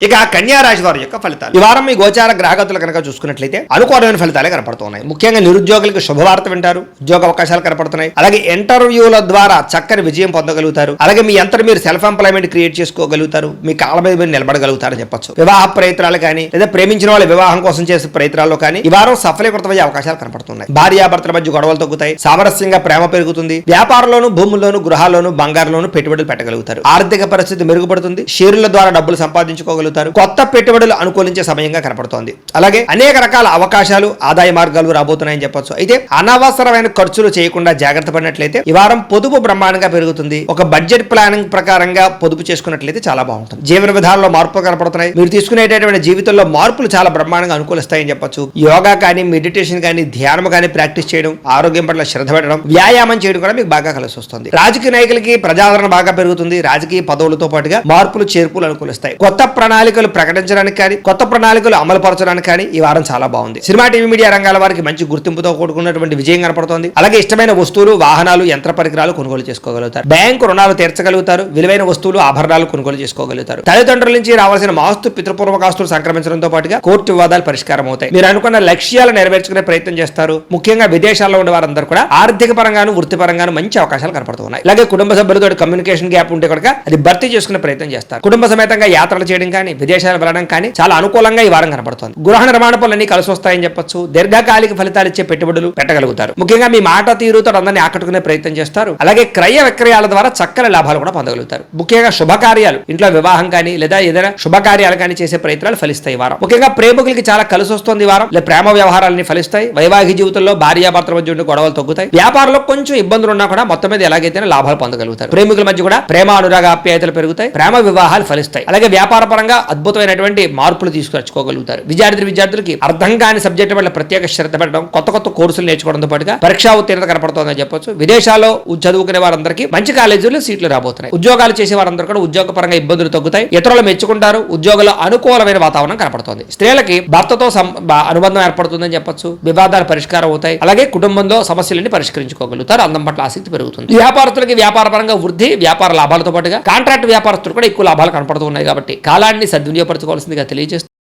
ఇక కన్యా రాశి వారి యొక్క ఫలితాలు ఈ వారం మీ గోచార గ్రహగతులు కనుక చూసుకున్నట్లయితే అనుకూలమైన ఫలితాలే కనపడుతున్నాయి. ముఖ్యంగా నిరుద్యోగులకు శుభవార్త వింటారు, ఉద్యోగ అవకాశాలు కనపడుతున్నాయి. అలాగే ఇంటర్వ్యూల ద్వారా చక్కని విజయం పొందగలుగుతారు. అలాగే మీ అంతా మీరు సెల్ఫ్ ఎంప్లాయ్మెంట్ క్రియేట్ చేసుకోగలుగుతారు, మీ కాళ్ళ మీద మీరు నిలబడగలుగుతారని చెప్పొచ్చు. వివాహ ప్రయత్నాలు కానీ లేదా ప్రేమించిన వాళ్ళ వివాహం కోసం చేసే ప్రయత్నాల్లో కానీ ఈ వారం సఫలీకృతమయ్యే అవకాశాలు కనపడుతున్నాయి. భార్యాభర్తల మధ్య గొడవలు తగ్గుతాయి, సామరస్యంగా ప్రేమ పెరుగుతుంది. వ్యాపారంలోను, భూముల్లోను, గృహాల్లోను, బంగారులోను పెట్టుబడులు పెట్టగలుగుతారు. ఆర్థిక పరిస్థితి మెరుగుపడుతుంది. షేర్ల ద్వారా డబ్బులు సంపాదించుకోగలుగుతారు. కొత్త పెట్టుబడులు అనుకూలించే సమయంగా కనపడుతోంది. అలాగే అనేక రకాల అవకాశాలు, ఆదాయ మార్గాలు రాబోతున్నాయని చెప్పొచ్చు. అయితే అనవసరమైన ఖర్చులు చేయకుండా జాగ్రత్త పడినట్లయితే ఈ వారం పొదుపు బ్రహ్మాండంగా పెరుగుతుంది. ఒక బడ్జెట్ ప్లానింగ్ ప్రకారంగా పొదుపు చేసుకున్నట్లయితే చాలా బాగుంటుంది. జీవన విధానంలో మార్పులు కనపడుతున్నాయి. మీరు తీసుకునేటటువంటి జీవితంలో మార్పులు చాలా బ్రహ్మాండంగా అనుకూలిస్తాయని చెప్పొచ్చు. యోగా కానీ, మెడిటేషన్ కానీ, ధ్యానం కానీ ప్రాక్టీస్ చేయడం, ఆరోగ్యం పట్ల శ్రద్ధ పెట్టడం, వ్యాయామం చేయడం కూడా మీకు బాగా కలిసి వస్తుంది. రాజకీయ నాయకులకి ప్రజాదరణ బాగా పెరుగుతుంది. రాజకీయ పదవులతో పాటుగా మార్పులు, చేర్పులు అనుకూలిస్తాయి. కొత్త ప్రణాళికలు ప్రకటించడానికి కానీ, కొత్త ప్రణాళికలు అమలు పరచడానికి కానీ ఈ వారం చాలా బాగుంది. సినిమా, టీవీ, మీడియా రంగాల వారికి మంచి గుర్తింపుతో కూడుకున్నటువంటి విజయం కనపడుతోంది. అలాగే ఇష్టమైన వస్తువులు, వాహనాలు, యంత్ర పరికరాలు కొనుగోలు చేసుకోగలుగుతారు. బ్యాంకు రుణాలు తీర్చగలుగుతారు. విలువైన వస్తువులు, ఆభరణాలు కొనుగోలు చేసుకోగలుగుతారు. తల్లిదండ్రుల నుంచి రావాల్సిన ఆస్తు, పితృపూర్వకాస్తులు సంక్రమించడంతో పాటుగా కోర్టు వివాదాలు పరిష్కారం అవుతాయి. మీరు అనుకున్న లక్ష్యాలు నెరవేర్చుకునే ప్రయత్నం చేస్తారు. ముఖ్యంగా విదేశాల్లో ఉండే వారందరూ కూడా ఆర్థిక పరంగాను, వృత్తిపరంగాను మంచి అవకాశాలు కనపడుతున్నాయి. అలాగే కుటుంబ సభ్యులతో కమ్యూనికేషన్ గ్యాప్ ఉంటే కనుక అది భర్తీ చేసుకునే ప్రయత్నం చేస్తారు. కుటుంబ సమేతంగా యాత్రలు చేయడం కానీ, విదేశాలు వెళ్ళడం కానీ చాలా అనుకూలంగా ఈ వారం కనపడుతుంది. గృహ నిర్మాణ పనులన్నీ కలిసి వస్తాయని చెప్పొచ్చు. దీర్ఘకాలిక ఫలితాలు ఇచ్చే పెట్టుబడులు పెట్టగలుగుతారు. ముఖ్యంగా మీ మాట తీరుతో అందరినీ ఆకట్టుకునే ప్రయత్నం చేస్తారు. అలాగే క్రయ విక్రయాల ద్వారా చక్కని లాభాలు కూడా పొందగలుగుతారు. ముఖ్యంగా శుభకార్యాలు, ఇంట్లో వివాహం కానీ లేదా ఏదైనా శుభకార్యాలు కానీ చేసే ప్రయత్నాలు ఫలిస్తాయి ఈ వారం. ముఖ్యంగా ప్రేమికులకి చాలా కలిసి వస్తుంది ఈ వారం. ప్రేమ వ్యవహారాలని ఫలిస్తాయి. వైవాహిక జీవితంలో భార్యాభర్తల మధ్య ఉండే గొడవలు తగ్గుతాయి. వ్యాపారంలో కొంచెం ఇబ్బందులు ఉన్నా కూడా మొత్తం మీద ఎలాగైతే లాభాలు పొందగలుగుతారు. ప్రేమికుల మధ్య కూడా ప్రేమ, అనురాగ, ఆప్యాయతలు పెరుగుతాయి. ప్రేమ వివాహాలు ఫలిస్తాయి. అలాగే వ్యాపార పరంగా అద్భుతమైనటువంటి మార్పులు తీసుకొచ్చుకోగలుగుతారు. విద్యార్థులకి అర్థం కాని సబ్జెక్టు వల్ల ప్రత్యేక శ్రద్ధ పెట్టడం, కొత్త కోర్సులు నేర్చుకోవడంతో పాటుగా పరీక్షా ఉత్తీర్ణత కనపడుతోందని చెప్పొచ్చు. విదేశాల్లో చదువుకునే వారందరికీ మంచి కాలేజీల్లో సీట్లు రాబోతున్నాయి. ఉద్యోగాలు చేసే వారందరూ కూడా ఉద్యోగ పరంగా ఇబ్బందులు తగ్గుతాయి. ఇతరులు మెచ్చుకుంటారు. ఉద్యోగంలో అనుకూలమైన వాతావరణం కనపడుతోంది. స్త్రీలకి భర్తతో అనుబంధం ఏర్పడుతుందని చెప్పొచ్చు. వివాదాలు పరిష్కారం అవుతాయి. అలాగే కుటుంబంలో సమస్యలన్నీ పరిష్కరించుకోగలుగుతారు. అందం పట్ల ఆసక్తి పెరుగుతుంది. వ్యాపారస్తులకి వ్యాపార పరంగా వృద్ధి, వ్యాపార లాభాలతో పాటుగా కాంట్రాక్ట్ వ్యాపారస్తులు కూడా ఎక్కువ లాభాలు కనపడుతున్నాయి. కాబట్టి కాలాన్ని సద్వినియోగపరచుకోవాల్సిందిగా తెలియజేస్తుంది.